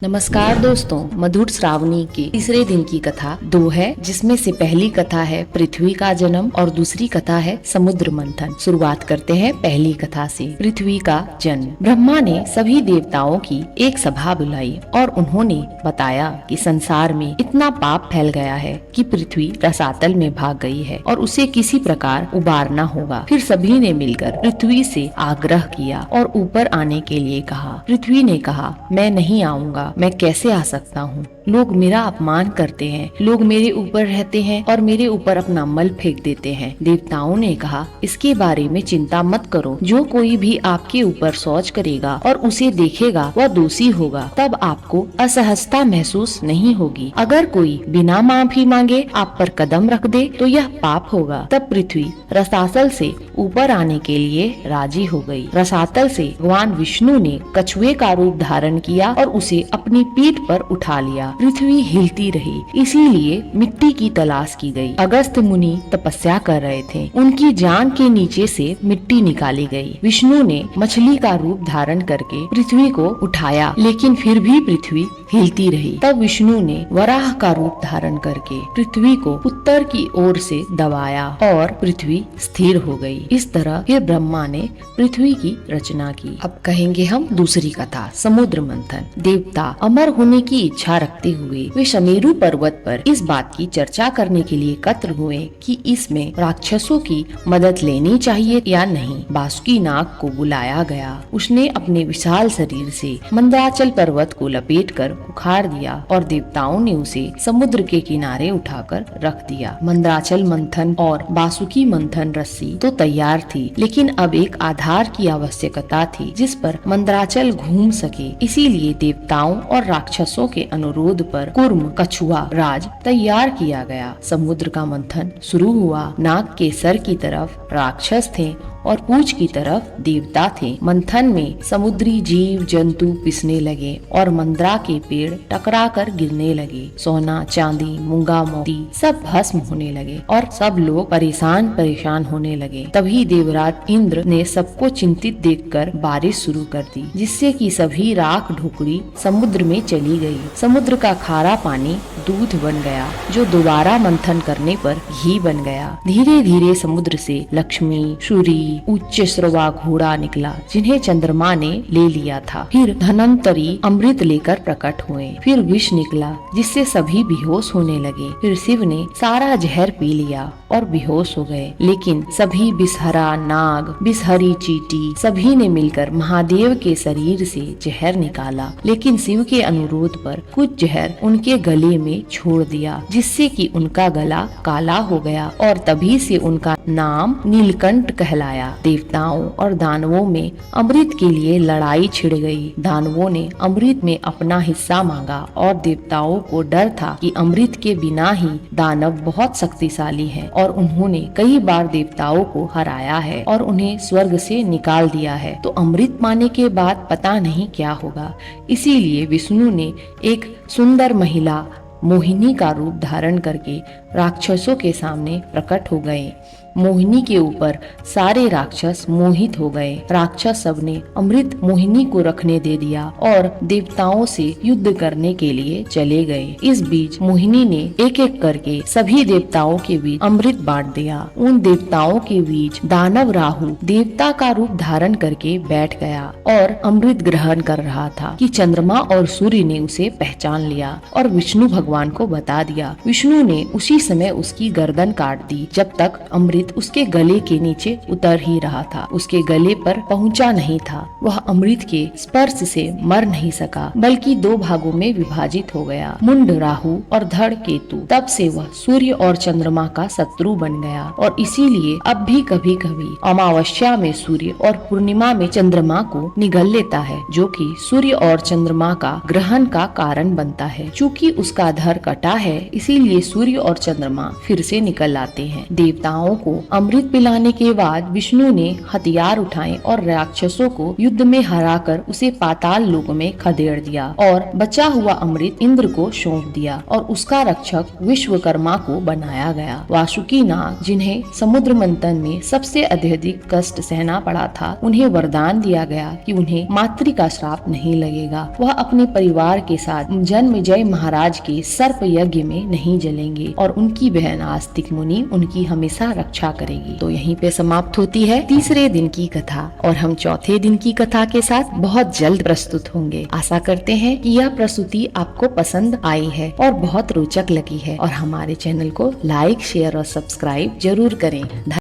नमस्कार दोस्तों, मधुर श्रावणी के तीसरे दिन की कथा 2 है, जिसमें से पहली कथा है पृथ्वी का जन्म और दूसरी कथा है समुद्र मंथन। शुरुआत करते हैं पहली कथा से। पृथ्वी का जन्म। ब्रह्मा ने सभी देवताओं की एक सभा बुलाई और उन्होंने बताया कि संसार में इतना पाप फैल गया है कि पृथ्वी रसातल में भाग गई है और उसे किसी प्रकार उबारना होगा। फिर सभी ने मिलकर पृथ्वी से आग्रह किया और ऊपर आने के लिए कहा। पृथ्वी ने कहा, मैं नहीं आऊंगा, मैं कैसे आ सकता हूँ? लोग मेरा अपमान करते हैं, लोग मेरे ऊपर रहते हैं और मेरे ऊपर अपना मल फेंक देते हैं। देवताओं ने कहा, इसके बारे में चिंता मत करो। जो कोई भी आपके ऊपर शौच करेगा और उसे देखेगा वह दोषी होगा, तब आपको असहजता महसूस नहीं होगी। अगर कोई बिना माफी मांगे आप पर कदम रख दे तो यह पाप होगा। तब पृथ्वी रसातल से ऊपर आने के लिए राजी हो गई। रसातल से भगवान विष्णु ने कछुए का रूप धारण किया और उसे अपनी पीठ पर उठा लिया। पृथ्वी हिलती रही, इसीलिए मिट्टी की तलाश की गई। अगस्त मुनि तपस्या कर रहे थे, उनकी जांघ के नीचे से मिट्टी निकाली गई। विष्णु ने मछली का रूप धारण करके पृथ्वी को उठाया, लेकिन फिर भी पृथ्वी हिलती रही। तब विष्णु ने वराह का रूप धारण करके पृथ्वी को उत्तर की ओर से दबाया और पृथ्वी स्थिर हो गई। इस तरह फिर ब्रह्मा ने पृथ्वी की रचना की। अब कहेंगे हम दूसरी कथा, समुद्र मंथन। देवता अमर होने की इच्छा रखते हुए वे समेरु पर्वत पर इस बात की चर्चा करने के लिए एकत्र हुए कि इसमें राक्षसों की मदद लेनी चाहिए या नहीं। बासुकी नाग को बुलाया गया। उसने अपने विशाल शरीर से मंदराचल पर्वत को लपेटकर उखाड़ दिया और देवताओं ने उसे समुद्र के किनारे उठाकर रख दिया। मंदराचल मंथन और बासुकी मंथन रस्सी तो तैयार थी, लेकिन अब एक आधार की आवश्यकता थी जिस पर मंदराचल घूम सके। इसीलिए देवताओं और राक्षसों के अनुरोध पर कूर्म कछुआ राज तैयार किया गया। समुद्र का मंथन शुरू हुआ। नाग के सर की तरफ राक्षस थे और पूंछ की तरफ देवता थे। मंथन में समुद्री जीव जंतु पिसने लगे और मंदरा के पेड़ टकराकर गिरने लगे। सोना चांदी मूंगा मोती सब भस्म होने लगे और सब लोग परेशान होने लगे। तभी देवराज इंद्र ने सबको चिंतित देखकर बारिश शुरू कर दी, जिससे कि सभी राख ढुकड़ी समुद्र में चली गई। समुद्र का खारा पानी दूध बन गया, जो दोबारा मंथन करने पर घी बन गया। धीरे धीरे समुद्र से लक्ष्मी, सूर्य, उच्च श्रवा घोड़ा निकला, जिन्हें चंद्रमा ने ले लिया था। फिर धनवंतरी अमृत लेकर प्रकट हुए। फिर विष निकला, जिससे सभी बेहोश होने लगे। फिर शिव ने सारा जहर पी लिया और बेहोश हो गए। लेकिन सभी बिसहरा नाग, बिसहरी चींटी सभी ने मिलकर महादेव के शरीर से जहर निकाला, लेकिन शिव के अनुरोध पर कुछ जहर उनके गले में छोड़ दिया, जिससे कि उनका गला काला हो गया और तभी से उनका नाम नीलकंठ कहलाया। देवताओं और दानवों में अमृत के लिए लड़ाई छिड़ गई। दानवों ने अमृत में अपना हिस्सा मांगा और देवताओं को डर था कि अमृत के बिना ही दानव बहुत शक्तिशाली हैं और उन्होंने कई बार देवताओं को हराया है और उन्हें स्वर्ग से निकाल दिया है। तो अमृत पाने के बाद पता नहीं क्या होगा। इसीलिए विष्णु ने एक सुंदर महिला मोहिनी का रूप धारण करके राक्षसों के सामने प्रकट हो गए। मोहिनी के ऊपर सारे राक्षस मोहित हो गए। राक्षस सब ने अमृत मोहिनी को रखने दे दिया और देवताओं से युद्ध करने के लिए चले गए। इस बीच मोहिनी ने एक एक करके सभी देवताओं के बीच अमृत बांट दिया। उन देवताओं के बीच दानव राहु देवता का रूप धारण करके बैठ गया और अमृत ग्रहण कर रहा था कि चंद्रमा और सूर्य ने उसे पहचान लिया और विष्णु भगवान को बता दिया। विष्णु ने उसी समय उसकी गर्दन काट दी। जब तक अमृत उसके गले के नीचे उतर ही रहा था, उसके गले पर पहुंचा नहीं था। वह अमृत के स्पर्श से मर नहीं सका, बल्कि 2 भागों में विभाजित हो गया, मुंड राहु और धड़ केतु। तब से वह सूर्य और चंद्रमा का शत्रु बन गया और इसीलिए अब भी कभी कभी अमावस्या में सूर्य और पूर्णिमा में चंद्रमा को निगल लेता है, जो कि सूर्य और चंद्रमा का ग्रहण का कारण बनता है। चूँकि उसका धड़ कटा है, इसीलिए सूर्य और चंद्रमा फिर से निकल आते हैं। देवताओं को को अमृत पिलाने के बाद विष्णु ने हथियार उठाए और राक्षसों को युद्ध में हराकर उसे पाताल लोक में खदेड़ दिया और बचा हुआ अमृत इंद्र को सौंप दिया और उसका रक्षक विश्वकर्मा को बनाया गया। वासुकी नाग, जिन्हें समुद्र मंथन में सबसे अत्यधिक कष्ट सहना पड़ा था, उन्हें वरदान दिया गया कि उन्हें मातृ का श्राप नहीं लगेगा। वह अपने परिवार के साथ जन्मेजय महाराज के सर्प यज्ञ में नहीं जलेंगे और उनकी बहन आस्तिक मुनि उनकी हमेशा रक्षा करेगी। तो यहीं पे समाप्त होती है तीसरे दिन की कथा और हम चौथे दिन की कथा के साथ बहुत जल्द प्रस्तुत होंगे। आशा करते हैं कि यह प्रस्तुति आपको पसंद आई है और बहुत रोचक लगी है और हमारे चैनल को लाइक, शेयर और सब्सक्राइब जरूर करें।